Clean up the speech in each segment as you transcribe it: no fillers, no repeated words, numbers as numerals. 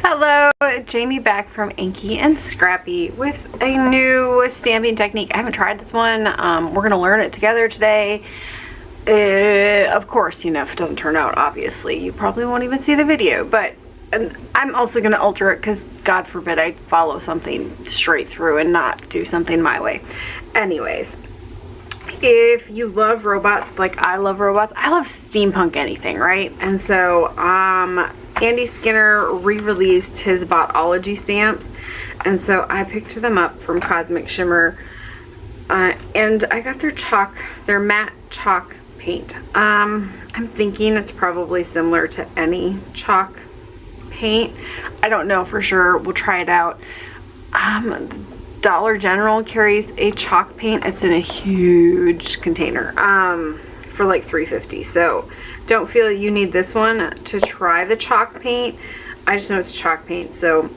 Hello, Jamie back from Inky&Scrappy with a new stamping technique. I haven't tried this one. We're going to learn it together today. Of course, you know, if it doesn't turn out, obviously, you probably won't even see the video. But I'm also going to alter it because, God forbid, I follow something straight through and not do something my way. Anyways, if you love robots like I love robots, I love steampunk anything, right? And so, Andy Skinner re-released his Bot-ology stamps, and so I picked them up from Cosmic Shimmer, and I got their matte chalk paint. I'm thinking it's probably similar to any chalk paint. I don't know for sure. We'll try it out. Dollar General carries a chalk paint. It's in a huge container for like $3.50. So don't feel you need this one to try the chalk paint. I just know it's chalk paint, so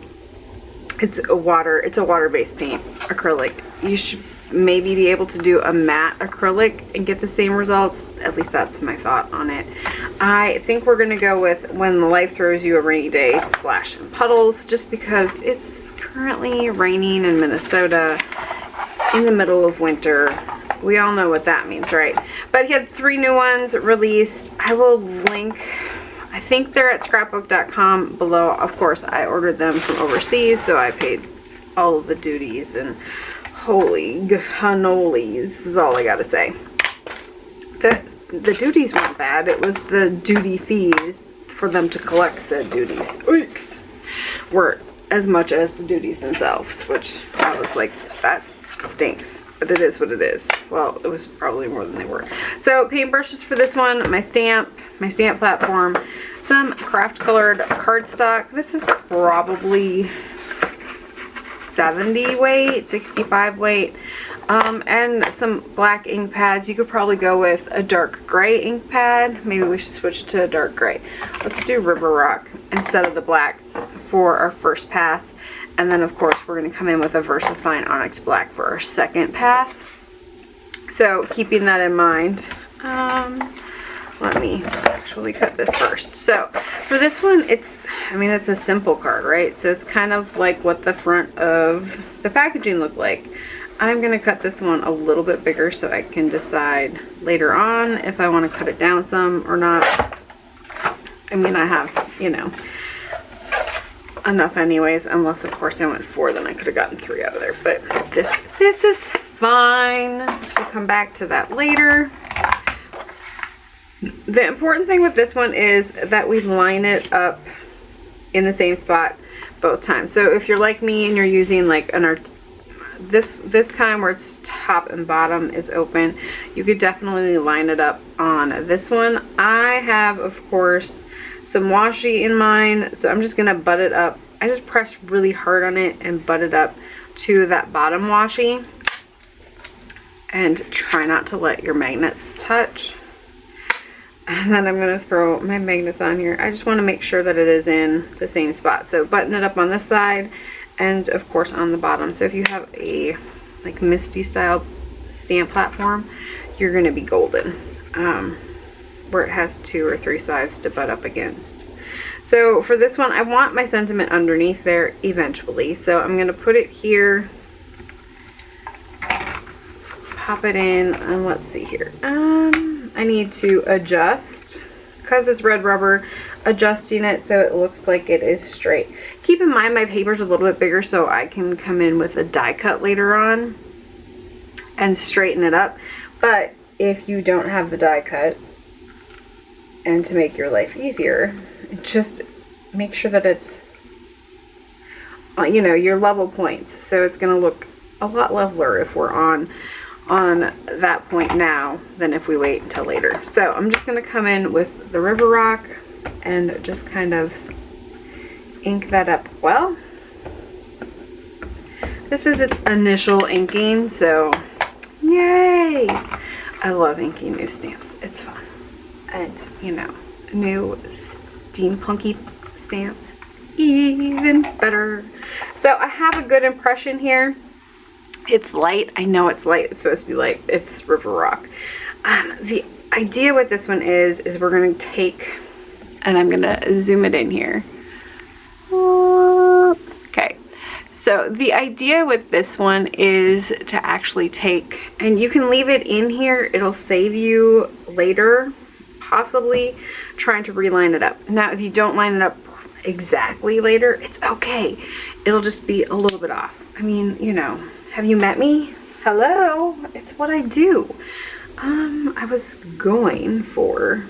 it's a water-based paint, acrylic. You should maybe be able to do a matte acrylic and get the same results. At least that's my thought on it. I think we're gonna go with When Life Throws You a Rainy Day, Splash and Puddles, just because it's currently raining in Minnesota in the middle of winter. We all know what that means, right? But he had 3 new ones released. I will link, I think they're at scrapbook.com below. Of course, I ordered them from overseas, so I paid all of the duties, and holy cannolis is all I gotta say. The duties weren't bad. It was the duty fees for them to collect said duties. Oix! Were as much as the duties themselves, which I was like, that stinks, but it is what it is. Well, it was probably more than they were. So paintbrushes for this one, my stamp platform, some craft colored cardstock. This is probably 70 weight, 65 weight, and some black ink pads. You could probably go with a dark gray ink pad. Maybe we should switch to a dark gray. Let's do River Rock instead of the black for our first pass. And then, of course, we're going to come in with a VersaFine Onyx Black for our second pass. So, keeping that in mind, let me actually cut this first. So, for this one, it's a simple card, right? So, it's kind of like what the front of the packaging looked like. I'm going to cut this one a little bit bigger so I can decide later on if I want to cut it down some or not. I mean, I have, you know, enough anyways, unless of course I went 4, then I could have gotten 3 out of there, but this is fine. We'll come back to that later. The important thing with this one is that we line it up in the same spot both times. So if you're like me and you're using like this kind where it's top and bottom is open, you could definitely line it up on this one. I have, of course, some washi in mine, so I'm just gonna butt it up. I just press really hard on it and butt it up to that bottom washi, and try not to let your magnets touch. And then I'm gonna throw my magnets on here. I just want to make sure that it is in the same spot. So button it up on this side, and of course on the bottom. So if you have a like Misty style stamp platform, you're gonna be golden. Where it has 2 or 3 sides to butt up against. So for this one, I want my sentiment underneath there eventually. So I'm gonna put it here, pop it in, and let's see here. I need to adjust, because it's red rubber, adjusting it so it looks like it is straight. Keep in mind my paper's a little bit bigger, so I can come in with a die cut later on and straighten it up. But if you don't have the die cut, and to make your life easier, just make sure that it's, you know, your level points. So it's going to look a lot leveler if we're on that point now than if we wait until later. So I'm just going to come in with the River Rock and just kind of ink that up well. This is its initial inking, so yay! I love inking new stamps. It's fun. And, you know, new steampunky stamps, even better. So I have a good impression here. It's light. I know it's light. It's supposed to be light. It's River Rock. The idea with this one is we're going to take, and I'm going to zoom it in here. Oh, So the idea with this one is to actually take, and you can leave it in here, it'll save you later, possibly trying to reline it up. Now, if you don't line it up exactly later, it's okay. It'll just be a little bit off. I mean, you know, have you met me? Hello, it's what I do. I was going for,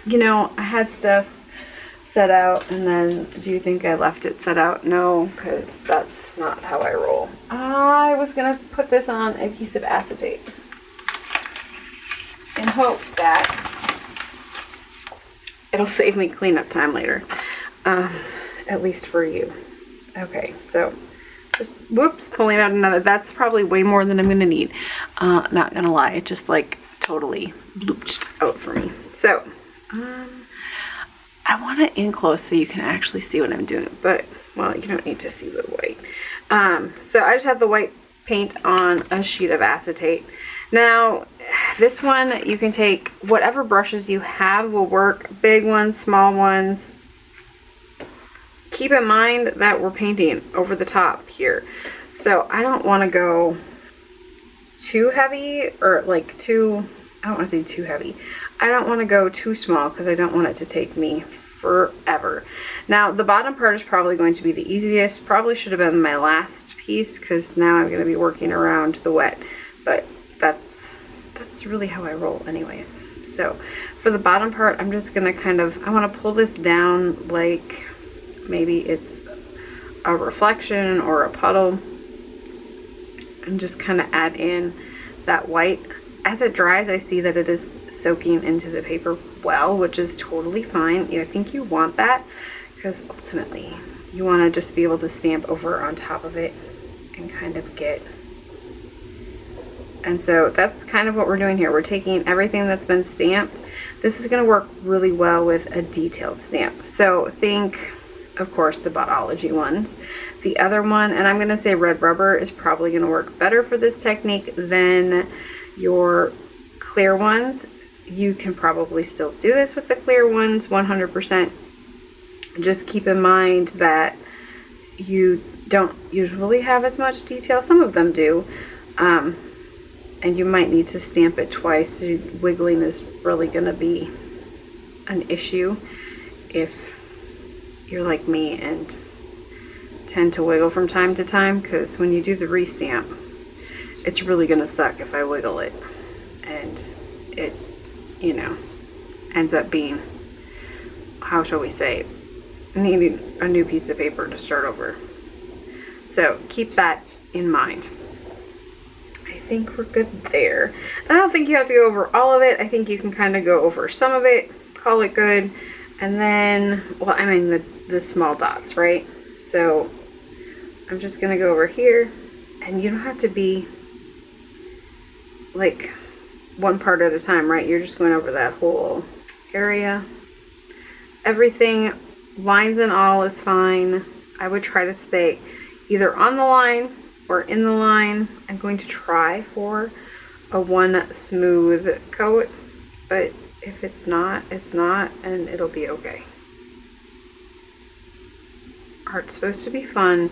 you know, I had stuff set out, and then do you think I left it set out? No, because that's not how I roll. I was gonna put this on adhesive acetate in hopes that it'll save me cleanup time later, at least for you. Okay, so just whoops, pulling out another. That's probably way more than I'm gonna need. Not gonna lie, it just like totally blooped out for me. So I want it in close so you can actually see what I'm doing, but well, you don't need to see the white. So I just have the white paint on a sheet of acetate. Now this one, you can take whatever brushes you have will work, big ones, small ones. Keep in mind that we're painting over the top here, so I don't want to go too heavy, or like too, I don't want to say too heavy. I don't want to go too small because I don't want it to take me forever. Now the bottom part is probably going to be the easiest. Probably should have been my last piece because now I'm going to be working around the wet, but that's really how I roll anyways. So for the bottom part, I'm just going to kind of, I want to pull this down like maybe it's a reflection or a puddle, and just kind of add in that white. As it dries, I see that it is soaking into the paper well, which is totally fine. I think you want that because ultimately you want to just be able to stamp over on top of it and kind of get. And so that's kind of what we're doing here. We're taking everything that's been stamped. This is going to work really well with a detailed stamp. So think, of course, the Bot-ology ones. The other one, and I'm going to say red rubber, is probably going to work better for this technique than your clear ones. You can probably still do this with the clear ones 100%. Just keep in mind that you don't usually have as much detail. Some of them do, and you might need to stamp it twice. So wiggling is really going to be an issue if you're like me and tend to wiggle from time to time, because when you do the restamp, it's really going to suck if I wiggle it and it, you know, ends up being, how shall we say, needing a new piece of paper to start over. So keep that in mind. I think we're good there. I don't think you have to go over all of it. I think you can kind of go over some of it, call it good, and then, well, I mean the small dots, right? So I'm just gonna go over here, and you don't have to be like one part at a time, right? You're just going over that whole area. Everything, lines and all, is fine. I would try to stay either on the line or in the line. I'm going to try for a one smooth coat, but if it's not, it's not, and it'll be okay. Art's supposed to be fun,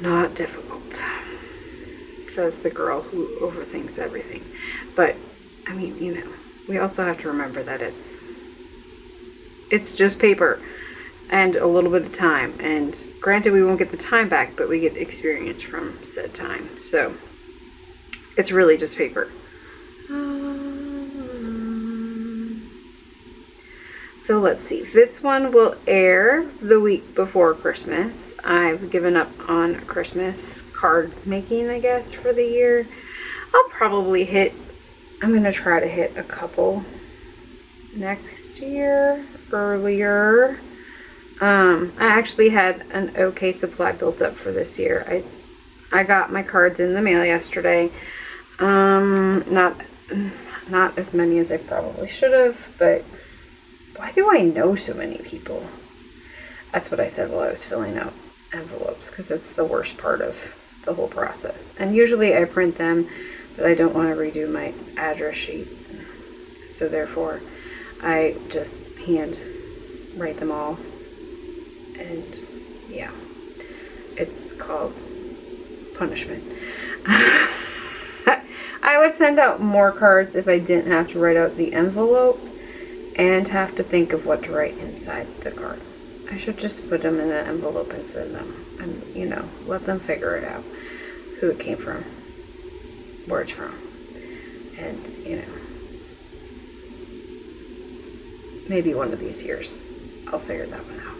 not difficult, says the girl who overthinks everything. But I mean, you know, we also have to remember that it's just paper and a little bit of time, and granted we won't get the time back, but we get experience from said time. So it's really just paper. So let's see, this one will air the week before Christmas. I've given up on Christmas card making, I guess, for the year. I'll probably I'm going to try to hit a couple next year, earlier. I actually had an okay supply built up for this year. I got my cards in the mail yesterday. Not as many as I probably should have, but why do I know so many people? That's what I said while I was filling out envelopes, because it's the worst part of the whole process. And usually I print them, but I don't want to redo my address sheets. So therefore, I just hand write them all. And yeah, it's called punishment. I would send out more cards if I didn't have to write out the envelope and have to think of what to write inside the card. I should just put them in an envelope and send them, and you know, let them figure it out, who it came from, where it's from, and you know, maybe one of these years I'll figure that one out.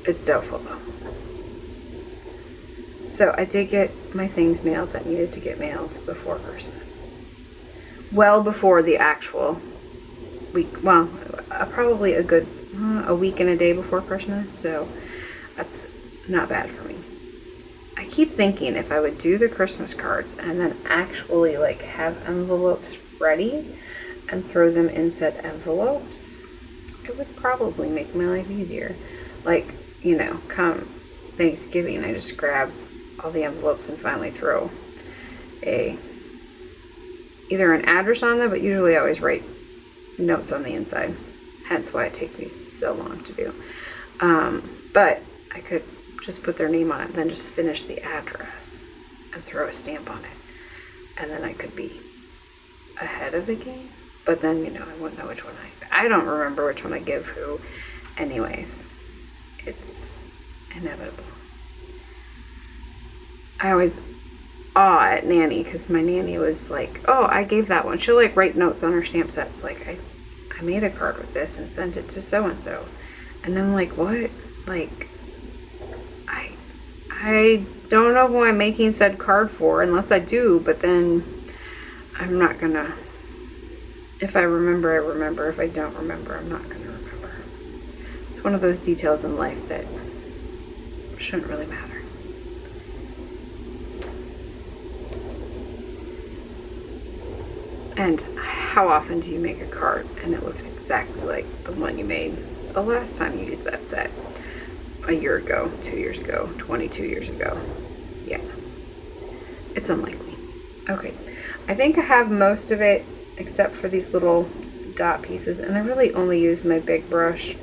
It's doubtful though. So I did get my things mailed that needed to get mailed before Christmas. Well before the actual week, well, probably a good a week and a day before Christmas, so that's not bad for me. I keep thinking if I would do the Christmas cards and then actually like have envelopes ready and throw them in said envelopes, it would probably make my life easier. Like, you know, come Thanksgiving, I just grab all the envelopes and finally throw either an address on them, but usually I always write notes on the inside, hence why it takes me so long to do. But I could just put their name on it, then just finish the address and throw a stamp on it, and then I could be ahead of the game. But then, you know, I wouldn't know which one I don't remember which one I give who anyways. It's inevitable. I always awe at Nanny, because my nanny was like, oh, I gave that one. She'll like write notes on her stamp sets like, I made a card with this and sent it to so and so, and I'm like, what? Like, I don't know who I'm making said card for unless I do, but then I'm not gonna, if I remember, I remember. If I don't remember, I'm not gonna remember. It's one of those details in life that shouldn't really matter. And how often do you make a card and it looks exactly like the one you made the last time you used that set? A year ago, 2 years ago, 22 years ago. Yeah, it's unlikely. Okay, I think I have most of it except for these little dot pieces, and I really only used my big brush.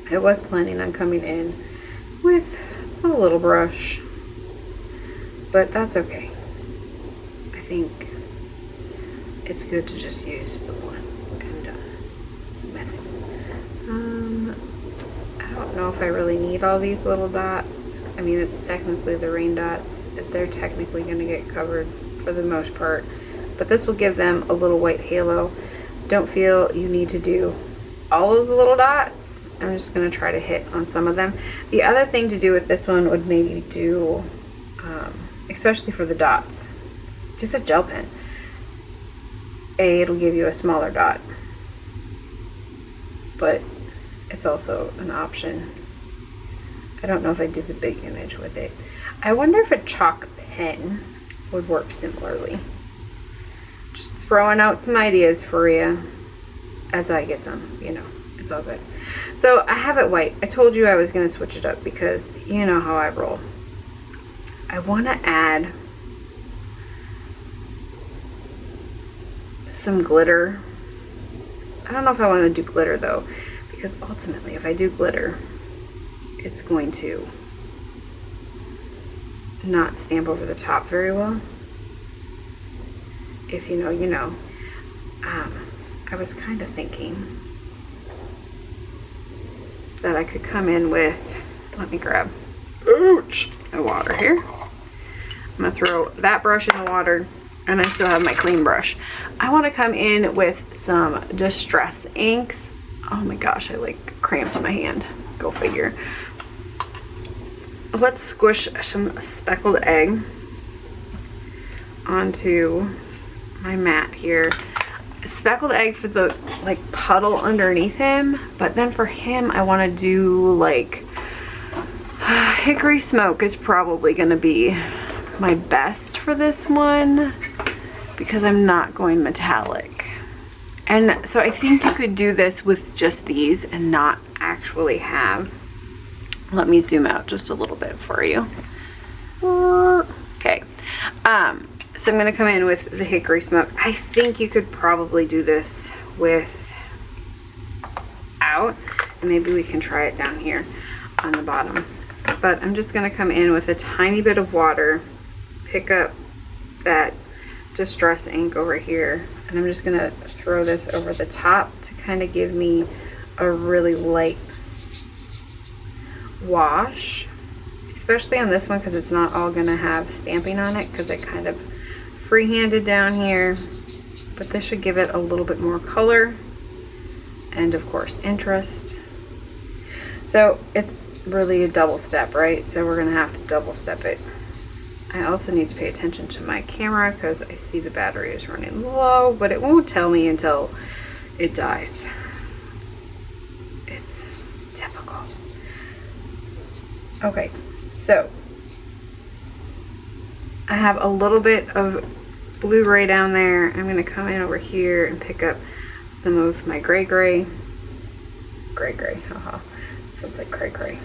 I was planning on coming in with a little brush, but that's okay. I think it's good to just use the one and method. I don't know if I really need all these little dots. I mean, it's technically the rain dots. They're technically going to get covered for the most part, but this will give them a little white halo. Don't feel you need to do all of the little dots. I'm just going to try to hit on some of them. The other thing to do with this one would maybe do, especially for the dots, just a gel pen. It'll give you a smaller dot, but it's also an option. I don't know if I do the big image with it. I wonder if a chalk pen would work similarly. Just throwing out some ideas for you as I get some, you know, it's all good. So I have it white. I told you I was going to switch it up because you know how I roll. I want to add some glitter. I don't know if I want to do glitter though, because ultimately if I do glitter, it's going to not stamp over the top very well. If you know, you know. I was kind of thinking that I could come in with, let me grab my water here. I'm gonna throw that brush in the water, and I still have my clean brush. I want to come in with some Distress inks. Oh my gosh, I like cramped my hand. Go figure. Let's squish some speckled egg onto my mat here. Speckled egg for the like puddle underneath him, but then for him I want to do like hickory smoke is probably going to be my best for this one because I'm not going metallic. And so I think you could do this with just these and not actually have, let me zoom out just a little bit for you. Okay. So I'm going to come in with the hickory smoke. I think you could probably do this without, and maybe we can try it down here. on the bottom. But I'm just gonna come in with a tiny bit of water, pick up that Distress ink over here, and I'm just gonna throw this over the top to kind of give me a really light wash, especially on this one because it's not all gonna have stamping on it because I kind of freehanded down here, but this should give it a little bit more color and of course interest. So it's really a double step, right? So we're gonna have to double step it. I also need to pay attention to my camera because I see the battery is running low, but it won't tell me until it dies. It's typical. Okay, so I have a little bit of blue gray down there. I'm gonna come in over here and pick up some of my gray, haha. Sounds like cray.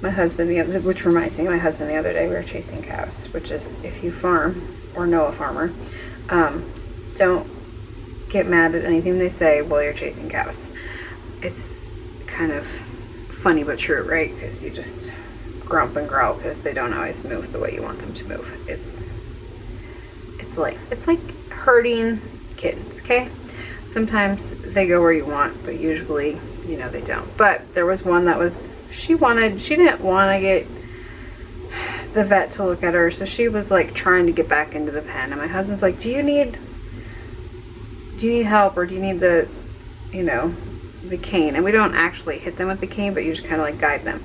My husband, which reminds me, my husband the other day, we were chasing cows, which is, if you farm or know a farmer, don't get mad at anything they say while you're chasing cows. It's kind of funny but true, right? Because you just grump and growl because they don't always move the way you want them to move. It's life. It's like herding kittens, okay? Sometimes they go where you want, but usually, you know, they don't. But there was one that was, she didn't want to get the vet to look at her, so she was like trying to get back into the pen, and my husband's like, do you need help, or do you need the, you know, the cane? And we don't actually hit them with the cane, but you just kind of like guide them.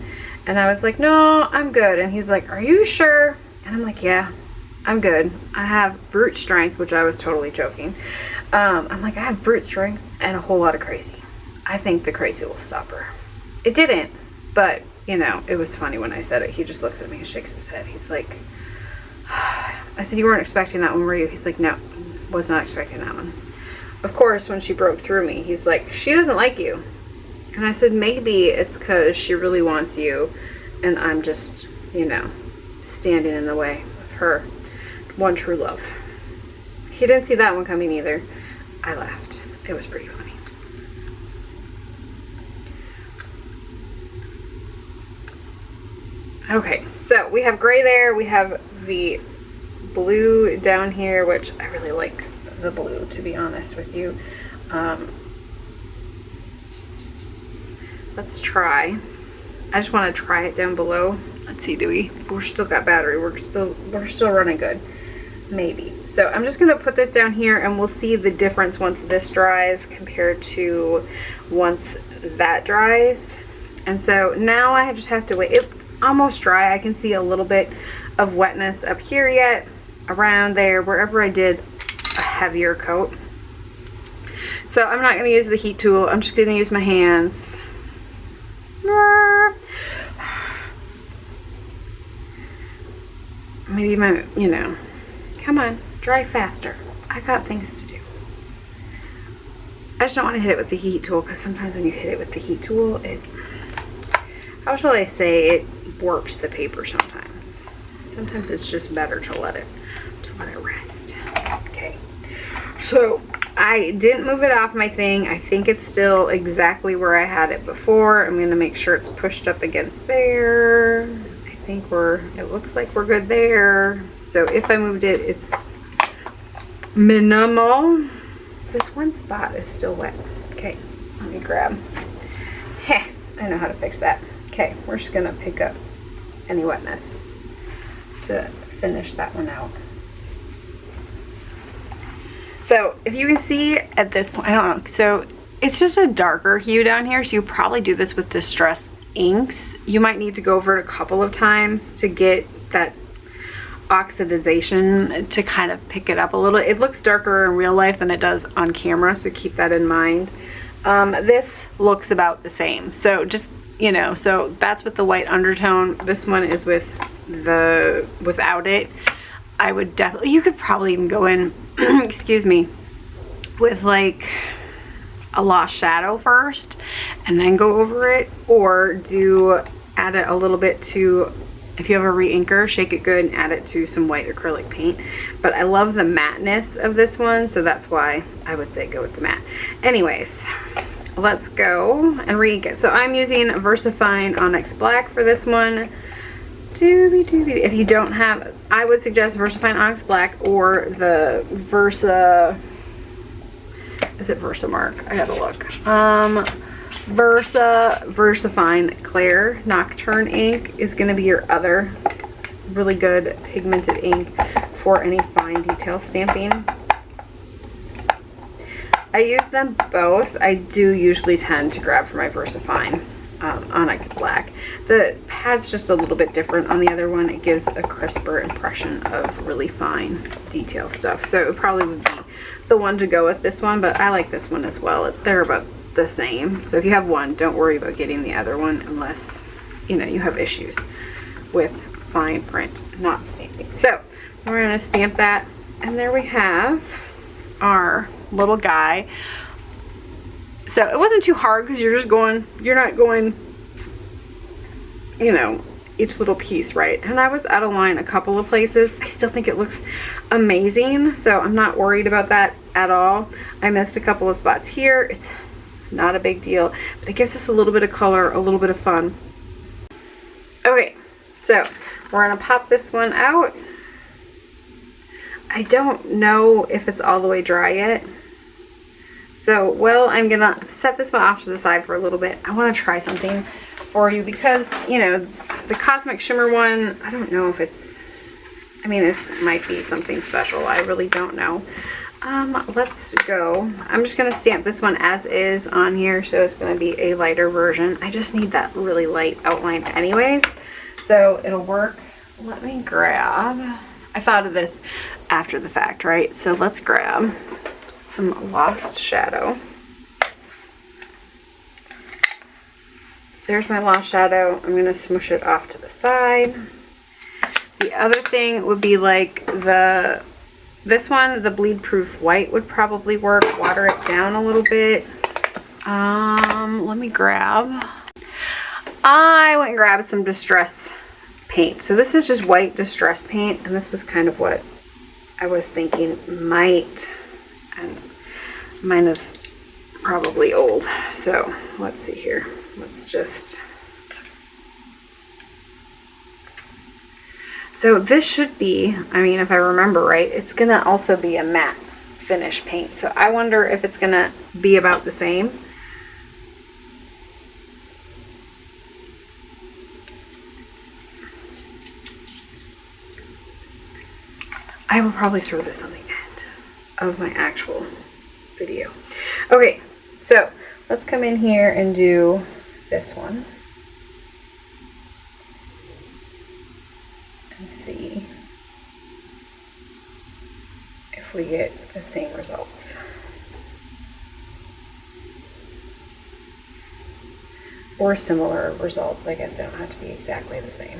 And I was like, no, I'm good. And he's like, are you sure? And I'm like, yeah, I'm good. I have brute strength, which I was totally joking. I'm like, I have brute strength and a whole lot of crazy. I think the crazy will stop her. It didn't, but you know, it was funny when I said it. He just looks at me and shakes his head. He's like, I said, you weren't expecting that one, were you? He's like, no, was not expecting that one. Of course, when she broke through me, he's like, she doesn't like you. And I said, maybe it's because she really wants you, and I'm just, you know, standing in the way of her one true love. He didn't see that one coming either. I laughed. It was pretty funny. Okay, so we have gray there. We have the blue down here, which I really like the blue, to be honest with you. Let's try. I just want to try it down below. Let's see, we're still got battery. We're still running good. Maybe. So I'm just gonna put this down here, and we'll see the difference once this dries compared to once that dries. And so now I just have to wait. It's almost dry. I can see a little bit of wetness up here yet, around there, wherever I did a heavier coat. So I'm not gonna use the heat tool. I'm just gonna use my hands. Maybe my, you know, come on, dry faster. I got things to do. I just don't want to hit it with the heat tool, because sometimes when you hit it with the heat tool, it, how shall I say, it warps the paper sometimes. Sometimes it's just better to let it rest. Okay, so I didn't move it off my thing. I think it's still exactly where I had it before. I'm gonna make sure it's pushed up against there. I think it looks like we're good there. So if I moved it, it's minimal. This one spot is still wet. Okay, let me grab. Heh, I know how to fix that. Okay, we're just gonna pick up any wetness to finish that one out. So if you can see at this point, I don't know, so it's just a darker hue down here, so you probably do this with Distress inks. You might need to go over it a couple of times to get that oxidization to kind of pick it up a little. It looks darker in real life than it does on camera, so keep that in mind. This looks about the same, so just, you know, so that's with the white undertone. This one is with the without it. I would definitely, you could probably even go in excuse me, with like a lost shadow first and then go over it, or add it a little bit to, if you have a re-inker, shake it good and add it to some white acrylic paint. But I love the matte-ness of this one, so that's why I would say go with the matte. Anyways, let's go and re-ink it. So I'm using VersaFine Onyx Black for this one. If you don't have, I would suggest VersaFine Onyx Black or the is it Versamark? I gotta look. VersaFine Clear Nocturne ink is gonna be your other really good pigmented ink for any fine detail stamping. I use them both. I do usually tend to grab for my VersaFine Onyx Black. The pad's just a little bit different on the other one. It gives a crisper impression of really fine detail stuff. So it probably would be the one to go with this one, but I like this one as well. They're about the same. So if you have one, don't worry about getting the other one unless, you know, you have issues with fine print not stamping. So we're going to stamp that, and there we have our little guy. So it wasn't too hard because you're not going, you know, each little piece, right? And I was out of line a couple of places. I still think it looks amazing, so I'm not worried about that at all. I missed a couple of spots here. It's not a big deal, but it gives us a little bit of color, a little bit of fun. Okay, so we're gonna pop this one out. I don't know if it's all the way dry yet. So, well, I'm gonna set this one off to the side for a little bit. I wanna try something for you because, you know, the Cosmic Shimmer one, I don't know if it's, I mean, it might be something special. I really don't know. Let's go. I'm just gonna stamp this one as is on here, so it's gonna be a lighter version. I just need that really light outline anyways, so it'll work. Let me grab, I thought of this after the fact, right? So let's grab some Lost Shadow. There's my Lost Shadow. I'm gonna smush it off to the side. The other thing would be like this one, the Bleed Proof White would probably work. Water it down a little bit. Let me grab. I went and grabbed some Distress paint. So this is just white Distress paint, and this was kind of what I was thinking might, and mine is probably old. So let's see here. Let's just, so this should be, I mean, if I remember right, it's gonna also be a matte finish paint. So I wonder if it's gonna be about the same. I will probably throw this on the end of my actual video. Okay, so let's come in here and do this one and see if we get the same results. Or similar results. I guess they don't have to be exactly the same.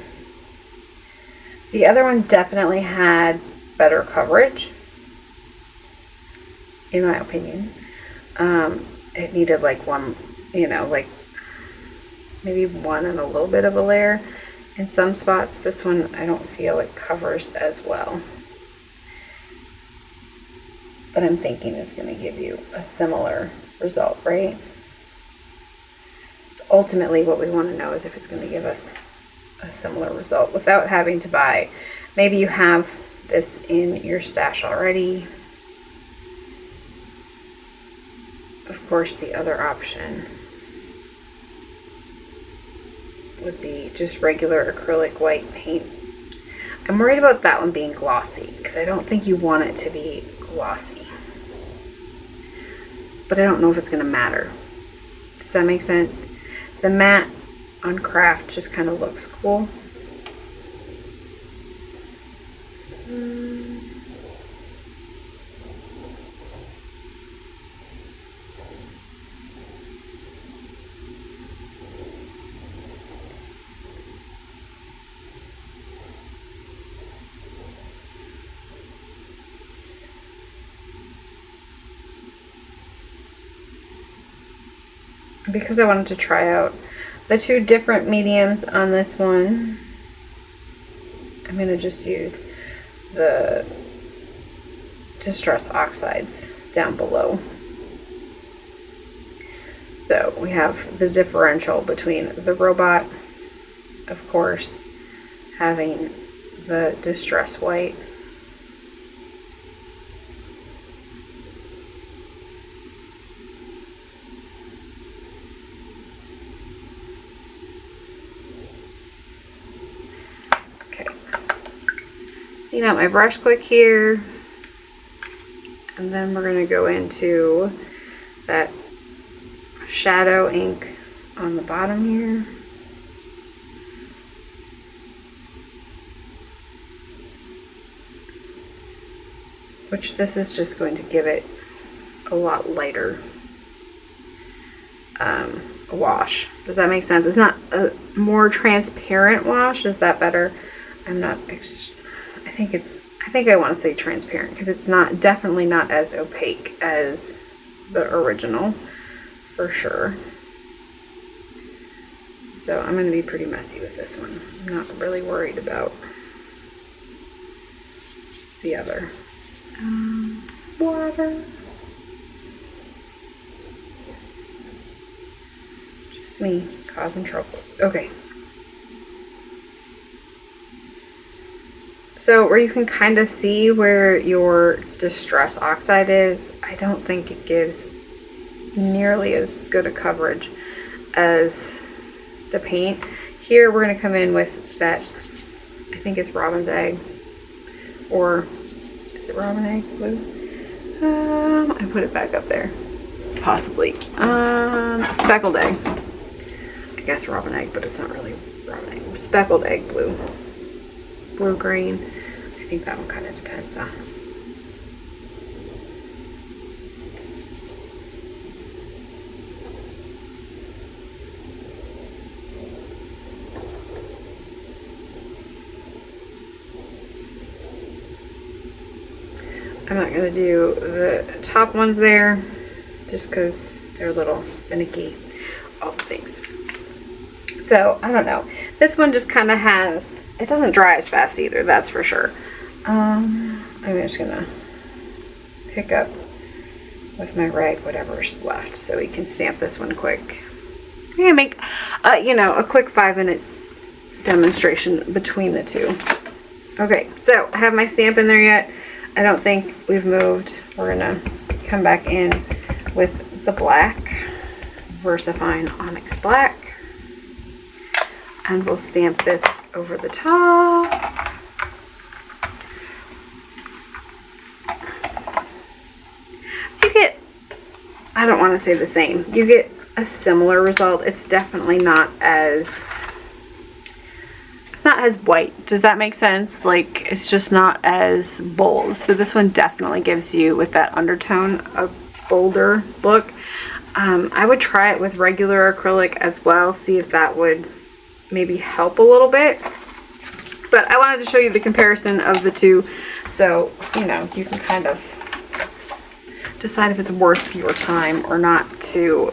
The other one definitely had better coverage, in my opinion. It needed like one, you know, like maybe one and a little bit of a layer in some spots. This one, I don't feel it covers as well. But I'm thinking it's going to give you a similar result, right? It's ultimately what we want to know is if it's going to give us a similar result without having to buy. Maybe you have this in your stash already. Of course, the other option would be just regular acrylic white paint. I'm worried about that one being glossy because I don't think you want it to be glossy. But I don't know if it's going to matter. Does that make sense? The matte on craft just kind of looks cool. Because I wanted to try out the two different mediums on this one, I'm going to just use the Distress Oxides down below. So we have the differential between the robot, of course, having the distress white. Okay. Clean out my brush quick here. And then we're going to go into that shadow ink on the bottom here. Which this is just going to give it a lot lighter wash. Does that make sense? It's not a more transparent wash. Is that better? I'm not, I think I want to say transparent because it's not, definitely not as opaque as the original, for sure. So I'm going to be pretty messy with this one. I'm not really worried about the other. Water. Just me causing troubles. Okay. So where you can kind of see where your distress oxide is, I don't think it gives nearly as good a coverage as the paint. Here we're going to come in with that, I think it's robin's egg, or is it robin egg blue? I put it back up there, possibly. Speckled egg. I guess robin egg, but it's not really robin egg. Speckled egg blue. Blue green. I think that one kind of depends on. I'm not going to do the top ones there just because they're a little finicky, all the things. So, I don't know. This one just kind of has, it doesn't dry as fast either, that's for sure. I'm just going to pick up with my rag whatever's left so we can stamp this one quick. I'm going to make, you know, a quick 5-minute demonstration between the two. Okay, so I have my stamp in there yet. I don't think we've moved. We're gonna come back in with the black, VersaFine Onyx black, and we'll stamp this over the top. So you get, I don't want to say the same, you get a similar result. It's definitely not as, it's not as white. Does that make sense? Like, it's just not as bold. So this one definitely gives you, with that undertone, a bolder look. I would try it with regular acrylic as well, see if that would maybe help a little bit. But I wanted to show you the comparison of the two, so you know, you can kind of decide if it's worth your time or not to.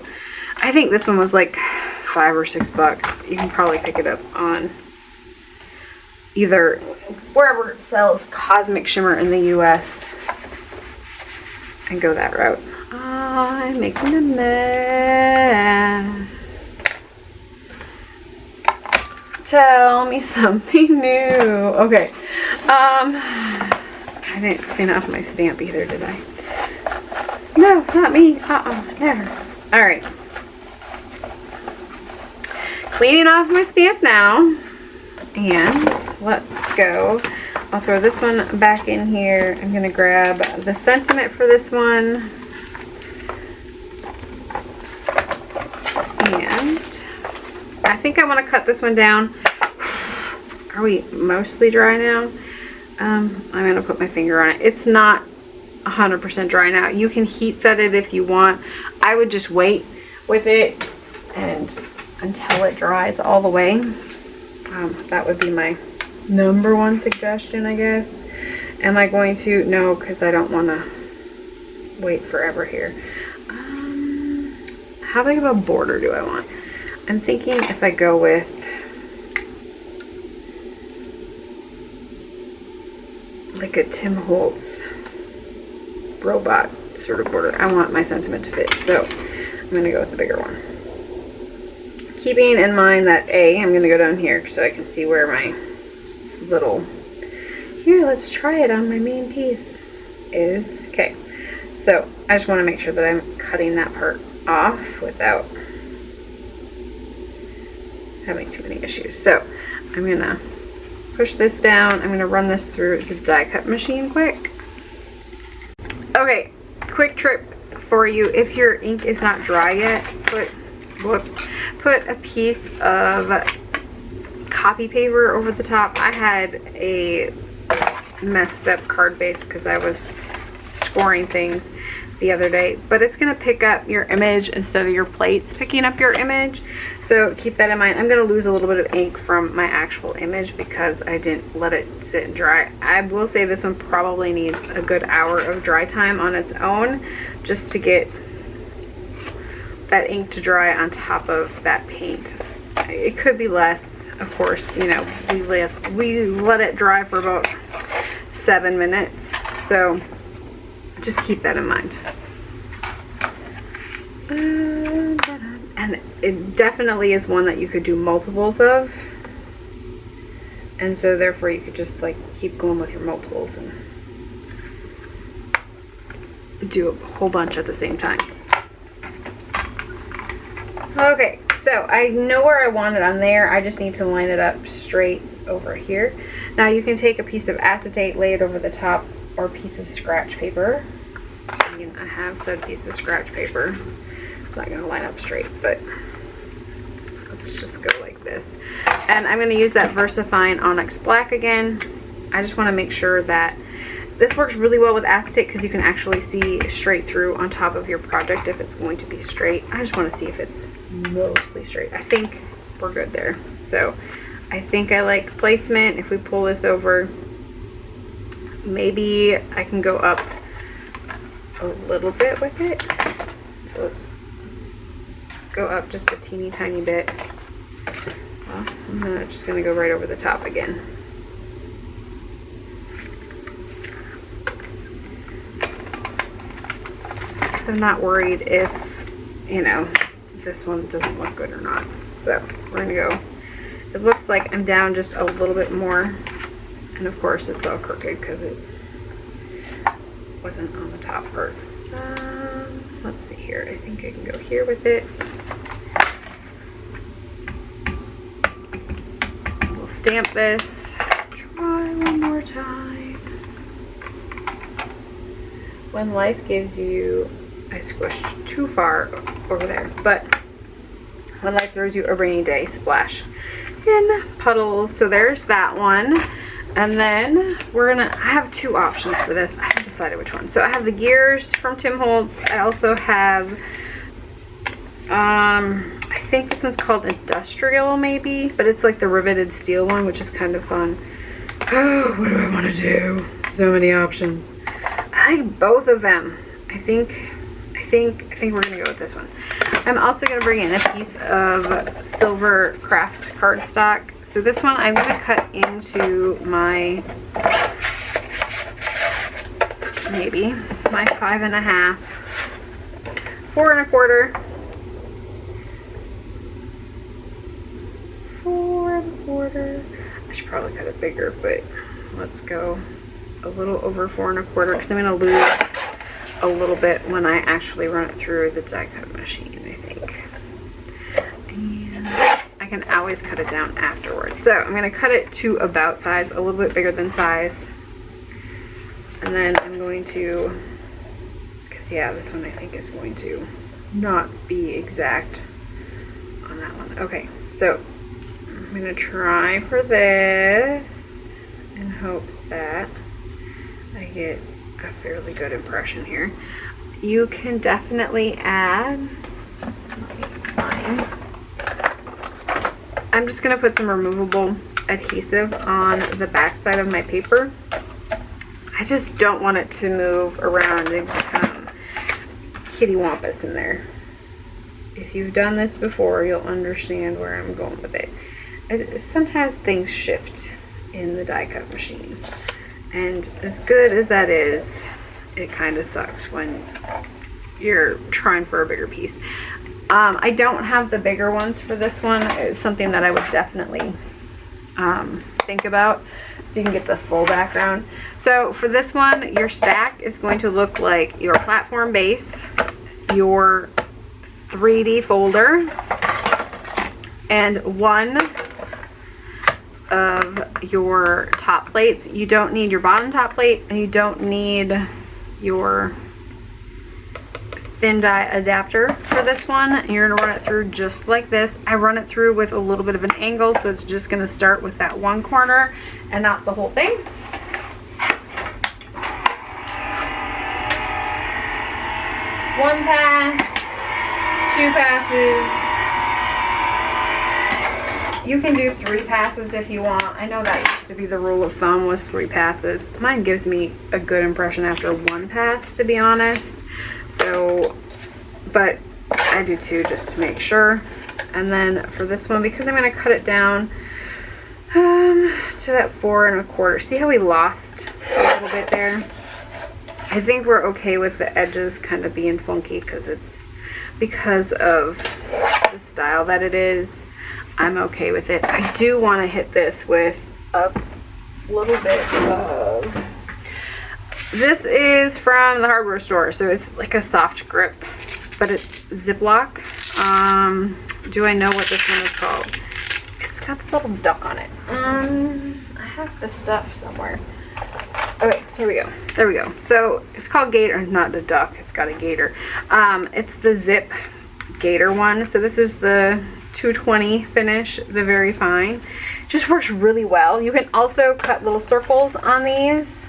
I think this one was like $5 or $6. You can probably pick it up on either wherever it sells Cosmic Shimmer in the US and go that route. I'm making a mess. Tell me something new. Okay. I didn't clean off my stamp either, did I? No, not me. Never. All right. Cleaning off my stamp now. And let's go. I'll throw this one back in here. I'm going to grab the sentiment for this one. And I think I want to cut this one down. Are we mostly dry now? I'm going to put my finger on it. It's not 100% dry now. You can heat set it if you want. I would just wait with it and until it dries all the way. That would be my #1 suggestion, I guess. Am I going to? No, because I don't want to wait forever here. How big of a border do I want? I'm thinking if I go with like a Tim Holtz robot sort of border. I want my sentiment to fit, so I'm going to go with the bigger one. keeping in mind that I'm going to go down here so I can see where my little, here, let's try it on my main piece is. Okay, so I just want to make sure that I'm cutting that part off without having too many issues. So I'm going to push this down. I'm going to run this through the die cut machine quick. Okay, quick trip for you. If your ink is not dry yet, put a piece of copy paper over the top. I had a messed up card base because I was scoring things the other day, but it's going to pick up your image instead of your plates picking up your image, so keep that in mind. I'm going to lose a little bit of ink from my actual image because I didn't let it sit and dry. I will say this one probably needs a good hour of dry time on its own just to get that ink to dry on top of that paint. It could be less, of course. You know, we let it dry for about 7 minutes, so just keep that in mind. And it definitely is one that you could do multiples of, and so therefore you could just like keep going with your multiples and do a whole bunch at the same time. Okay, so I know where I want it on there. I just need to line it up straight over here. Now you can take a piece of acetate, lay it over the top, or a piece of scratch paper. I have said piece of scratch paper. It's not going to line up straight, but let's just go like this. And I'm going to use that VersaFine Onyx Black again. I just want to make sure that this works really well with acetate because you can actually see straight through on top of your project if it's going to be straight. I just want to see if it's mostly straight. I think we're good there. So I think I like placement. If we pull this over, maybe I can go up a little bit with it. So let's go up just a teeny tiny bit. Well, I'm just going to go right over the top again. So I'm not worried if, you know, this one doesn't look good or not. So we're going to go, it looks like I'm down just a little bit more. And of course it's all crooked because it wasn't on the top part. Let's see here. I think I can go here with it. We'll stamp this. Try one more time. When life gives you, I squished too far over there, but when life throws you a rainy day, splash in puddles. So there's that one. And then I have two options for this. I haven't decided which one. So I have the gears from Tim Holtz. I also have, I think this one's called Industrial maybe, but it's like the riveted steel one, which is kind of fun. Oh, what do I want to do? So many options. I like both of them. I think we're gonna go with this one. I'm also gonna bring in a piece of silver craft cardstock. So this one I'm gonna cut into my, maybe my 5.5, 4 1/4, 4 1/4. I should probably cut it bigger, but let's go a little over 4 1/4 because I'm gonna lose a little bit when I actually run it through the die cut machine, I think. And I can always cut it down afterwards. So I'm going to cut it to about size, a little bit bigger than size. And then I'm going to, because yeah, this one I think is going to not be exact on that one. Okay, so I'm going to try for this in hopes that I get a fairly good impression here. You can definitely add, I'm just going to put some removable adhesive on the back side of my paper. I just don't want it to move around and become kitty wampus in there. If you've done this before, you'll understand where I'm going with it. Sometimes things shift in the die cut machine. And as good as that is, it kind of sucks when you're trying for a bigger piece. I don't have the bigger ones for this one. It's something that I would definitely think about, so you can get the full background. So for this one, your stack is going to look like your platform base, your 3D folder, and one of your top plates. You don't need your bottom top plate, and you don't need your thin die adapter for this one. You're gonna run it through just like this. I run it through with a little bit of an angle, so it's just gonna start with that one corner and not the whole thing. One pass, two passes. You can do 3 passes if you want. I know that used to be the rule of thumb, was 3 passes. Mine gives me a good impression after 1 pass, to be honest. So, but I do 2 just to make sure. And then for this one, because I'm going to cut it down to that 4 1/4. See how we lost a little bit there? I think we're okay with the edges kind of being funky because of the style that it is. I'm okay with it. I do want to hit this with a little bit of, this is from the hardware store, so it's like a soft grip, but it's Ziploc. Do I know what this one is called? It's got the little duck on it. I have the stuff somewhere. Okay, here we go. There we go. So it's called Gator, not the duck, it's got a gator. It's the Zip Gator one. So this is the 220 finish, the VersaFine. Just works really well. You can also cut little circles on these.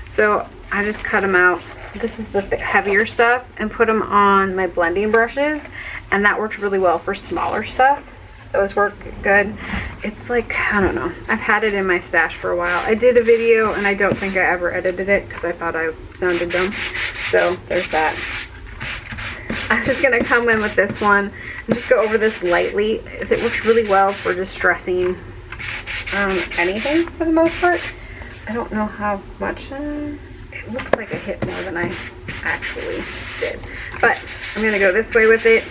So I just cut them out. This is the heavier stuff, and put them on my blending brushes, and that works really well for smaller stuff. Those work good. It's like, I don't know, I've had it in my stash for a while. I did a video and I don't think I ever edited it because I thought I sounded dumb. So there's that. I'm just gonna come in with this one and just go over this lightly. It works really well for distressing anything for the most part. I don't know how much, it looks like I hit more than I actually did. But I'm gonna go this way with it,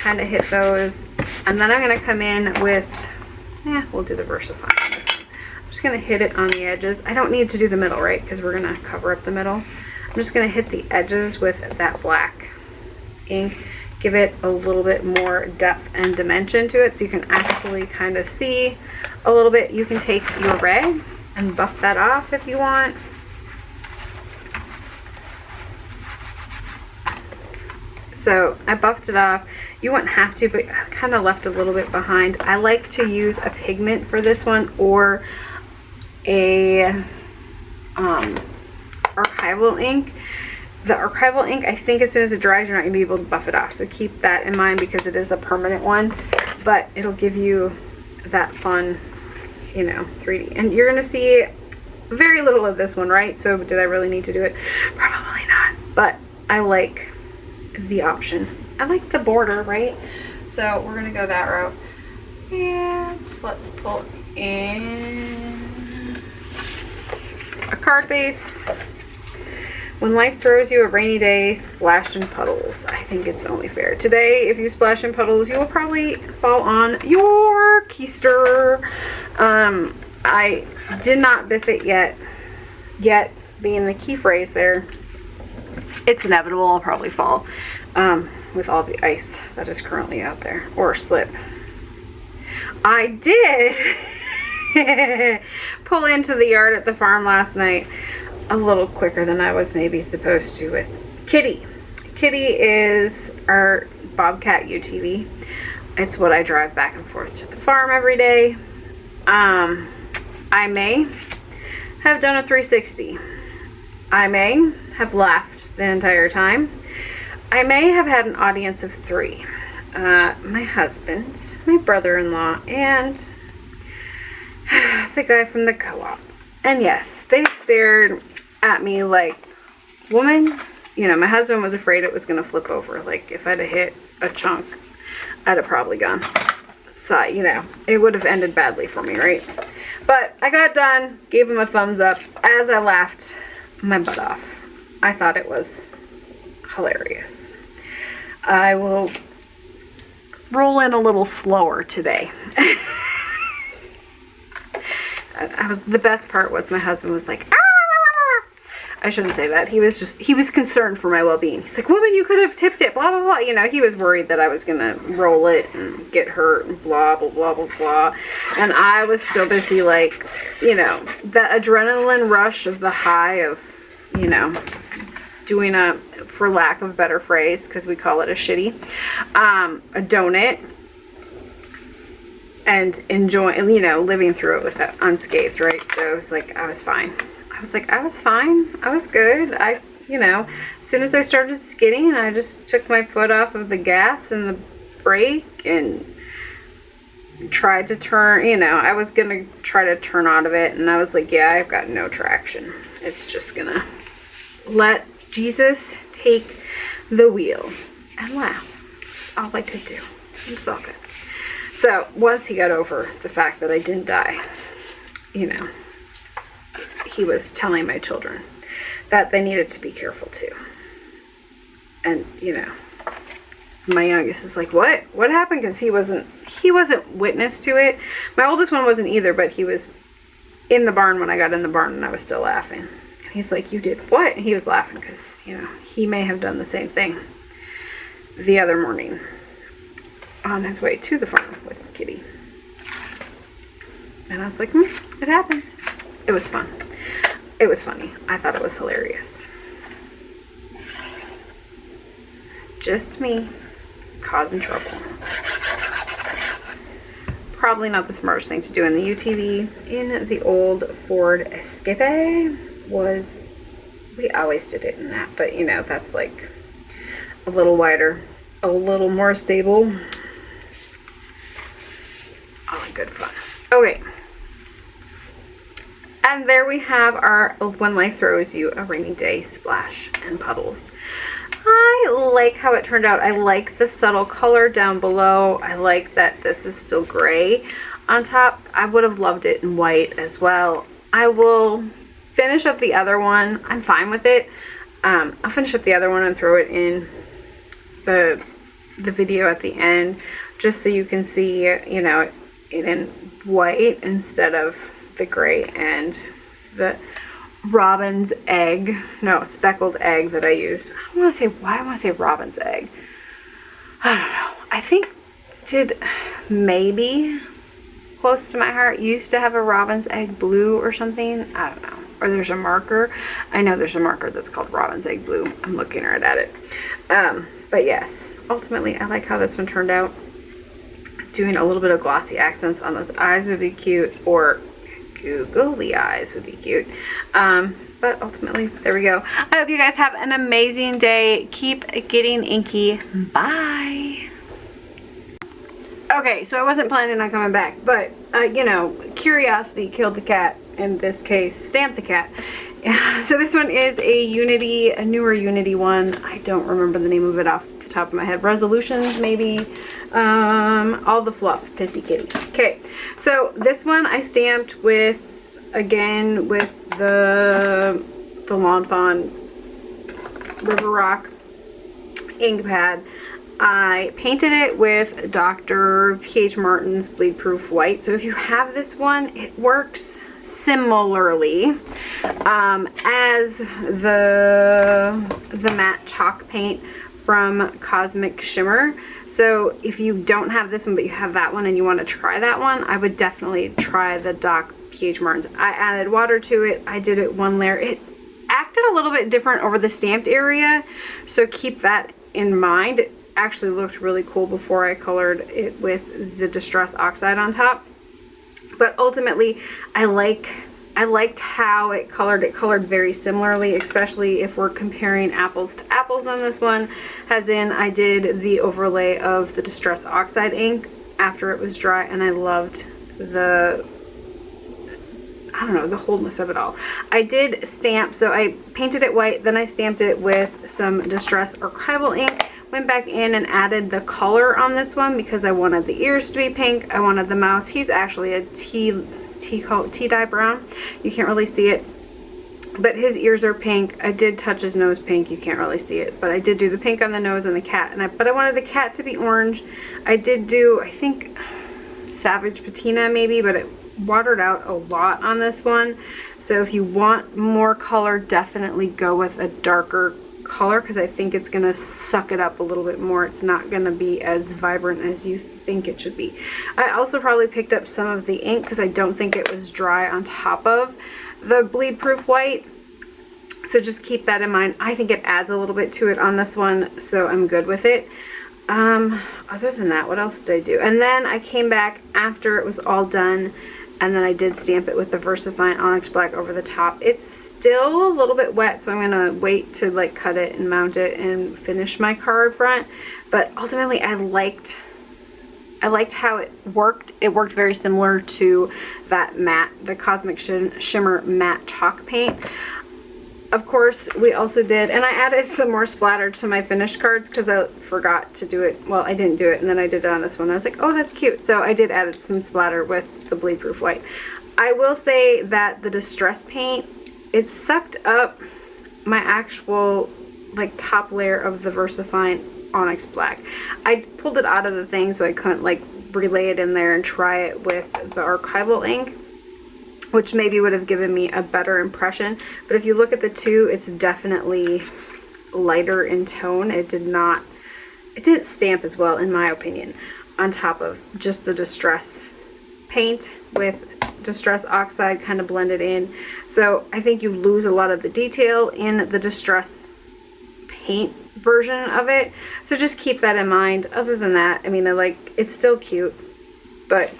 kind of hit those. And then I'm gonna come in with, we'll do the VersaFine on this one. I'm just gonna hit it on the edges. I don't need to do the middle, right? Because we're gonna cover up the middle. I'm just gonna hit the edges with that black ink, give it a little bit more depth and dimension to it so you can actually kind of see a little bit. You can take your red and buff that off if you want. So I buffed it off. You wouldn't have to, but I kind of left a little bit behind. I like to use a pigment for this one, or a archival ink. The archival ink, I think as soon as it dries, you're not going to be able to buff it off. So keep that in mind because it is a permanent one, but it'll give you that fun, you know, 3D. And you're going to see very little of this one, right? So did I really need to do it? Probably not, but I like the option. I like the border, right? So we're going to go that route. And let's pull in a card base. When life throws you a rainy day, splash in puddles. I think it's only fair. Today, if you splash in puddles, you will probably fall on your keister. I did not biff it yet. Yet, being the key phrase there, it's inevitable I'll probably fall with all the ice that is currently out there, or slip. I did pull into the yard at the farm last night a little quicker than I was maybe supposed to with Kitty. Kitty is our Bobcat UTV. It's what I drive back and forth to the farm every day. I may have done a 360. I may have laughed the entire time. I may have had an audience of 3. My husband, my brother-in-law, and the guy from the co-op. And yes, they stared at me like, woman, you know, my husband was afraid it was going to flip over. Like, if I'd have hit a chunk, I'd have probably gone. So, you know, it would have ended badly for me, right? But I got done, gave him a thumbs up as I laughed my butt off. I thought it was hilarious. I will roll in a little slower today. The best part was my husband was like, ah! I shouldn't say that. He was concerned for my well-being. He's like, woman, you could have tipped it, blah, blah, blah. You know, he was worried that I was going to roll it and get hurt and blah, blah, blah, blah, blah. And I was still busy, like, you know, the adrenaline rush of the high of, you know, doing a, for lack of a better phrase, because we call it a shitty, a donut, and enjoying, you know, living through it with that unscathed, right? So it was like, I was fine. I was like, I was fine. I was good. You know, as soon as I started skidding, I just took my foot off of the gas and the brake and tried to turn, you know, I was going to try to turn out of it. And I was like, yeah, I've got no traction. It's just going to let Jesus take the wheel and laugh. That's all I could do. It was all good. So once he got over the fact that I didn't die, you know, he was telling my children that they needed to be careful too. And, you know, my youngest is like, what happened? Because he wasn't witness to it. My oldest one wasn't either, but he was in the barn when I got in the barn, and I was still laughing. And he's like, you did what? And he was laughing because, you know, he may have done the same thing the other morning on his way to the farm with Kitty. And I was like, it happens. It was fun. It was funny. I thought it was hilarious. Just me causing trouble. Probably not the smartest thing to do in the UTV. In the old Ford Escape was, we always did it in that, but you know, that's like a little wider, a little more stable. All good fun. Okay. And there we have our When Life Throws You a Rainy Day Splash and Puddles. I like how it turned out. I like the subtle color down below. I like that this is still gray on top. I would have loved it in white as well. I will finish up the other one. I'm fine with it. I'll finish up the other one and throw it in the video at the end, just so you can see, you know, it in white instead of the gray and the robin's egg, no, speckled egg that I used. I don't want to say, why I want to say robin's egg. I don't know. I think did maybe close to my heart used to have a robin's egg blue or something. I don't know. Or there's a marker. I know there's a marker that's called robin's egg blue. I'm looking right at it. But yes, ultimately I like how this one turned out. Doing a little bit of glossy accents on those eyes would be cute, or googly eyes would be cute. But ultimately, there we go. I hope you guys have an amazing day. Keep getting inky. Bye. Okay, so I wasn't planning on coming back, but you know, curiosity killed the cat. In this case, stamped the cat. So this one is a newer Unity one. I don't remember the name of it off the top of my head. Resolutions, maybe. All the fluff, Pissy Kitty. Okay, so this one I stamped with, again, with the Lawn Fawn River Rock ink pad. I painted it with Dr. P.H. Martin's Bleed Proof White. So if you have this one, it works similarly as the matte chalk paint from Cosmic Shimmer. So if you don't have this one but you have that one and you want to try that one, I would definitely try the Doc P.H. Martin's. I added water to it. I did it one layer. It acted a little bit different over the stamped area, so keep that in mind. It actually looked really cool before I colored it with the Distress Oxide on top. But ultimately, I liked how it colored. It colored very similarly, especially if we're comparing apples to apples on this one. As in, I did the overlay of the Distress Oxide ink after it was dry, and I loved the, I don't know, the wholeness of it all. I did stamp, so I painted it white, then I stamped it with some Distress Archival ink. Went back in and added the color on this one because I wanted the ears to be pink. I wanted the mouse. He's actually a tea dye brown. You can't really see it, But his ears are pink. I did touch his nose pink. You can't really see it, but I did do the pink on the nose and the cat. But I wanted the cat to be orange. I did do, I think, Savage Patina maybe, but it watered out a lot on this one. So if you want more color, definitely go with a darker color, because I think it's gonna suck it up a little bit more. It's not gonna be as vibrant as you think it should be. I also probably picked up some of the ink because I don't think it was dry on top of the bleed proof white, so just keep that in mind. I think it adds a little bit to it on this one, so I'm good with it. Other than that, what else did I do? And then I came back after it was all done, and then I did stamp it with the VersaFine Onyx Black over the top. It's still a little bit wet, so I'm gonna wait to like cut it and mount it and finish my card front. But ultimately, I liked how it worked. It worked very similar to that matte, the Cosmic Shimmer matte chalk paint. Of course, we also did, and I added some more splatter to my finished cards because I forgot to do it. Well, I didn't do it, and then I did it on this one. I was like, oh, that's cute. So I did add some splatter with the bleed proof white. I will say that the Distress paint, it sucked up my actual like top layer of the VersaFine Onyx Black. I pulled it out of the thing so I couldn't like relay it in there and try it with the archival ink, which maybe would have given me a better impression. But if you look at the two, it's definitely lighter in tone. It didn't stamp as well, in my opinion, on top of just the Distress paint with Distress Oxide kind of blended in. So I think you lose a lot of the detail in the Distress paint version of it. So just keep that in mind. Other than that, I mean, it's still cute, but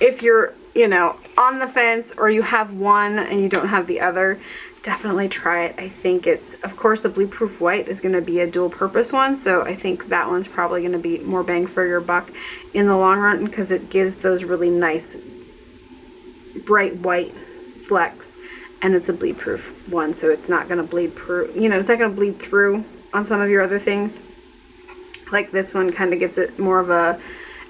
if you're, you know, on the fence or you have one and you don't have the other, definitely try it. I think it's, of course, the bleed proof white is going to be a dual purpose one, so I think that one's probably going to be more bang for your buck in the long run because it gives those really nice bright white flecks, and it's a bleed proof one, so it's not going to bleed through, you know, it's not going to bleed through on some of your other things. Like this one kind of gives it more of a,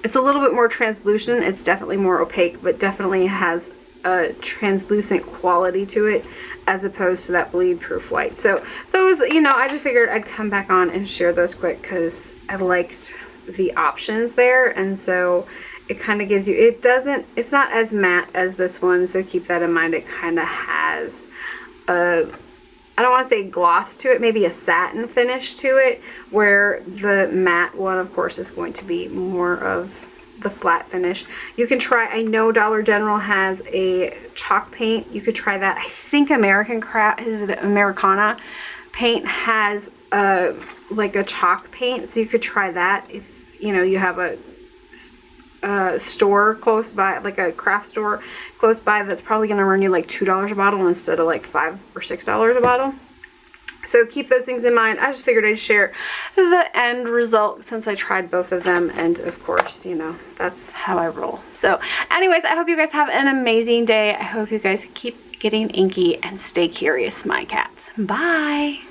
it's a little bit more translucent. It's definitely more opaque, but definitely has a translucent quality to it as opposed to that bleed proof white. So those, you know, I just figured I'd come back on and share those quick because I liked the options there, and so it kind of gives you, it's not as matte as this one, so keep that in mind. It kind of has a, I don't want to say gloss to it, maybe a satin finish to it, where the matte one, of course, is going to be more of the flat finish. You can try, I know Dollar General has a chalk paint. You could try that. I think Americana paint has like a chalk paint, so you could try that if, you know, you have a store close by, like a craft store close by, that's probably going to run you like $2 a bottle instead of like $5 or $6 a bottle. So keep those things in mind. I just figured I'd share the end result since I tried both of them, and of course, you know, that's how I roll. So anyways, I hope you guys have an amazing day. I hope you guys keep getting inky and stay curious, my cats. Bye.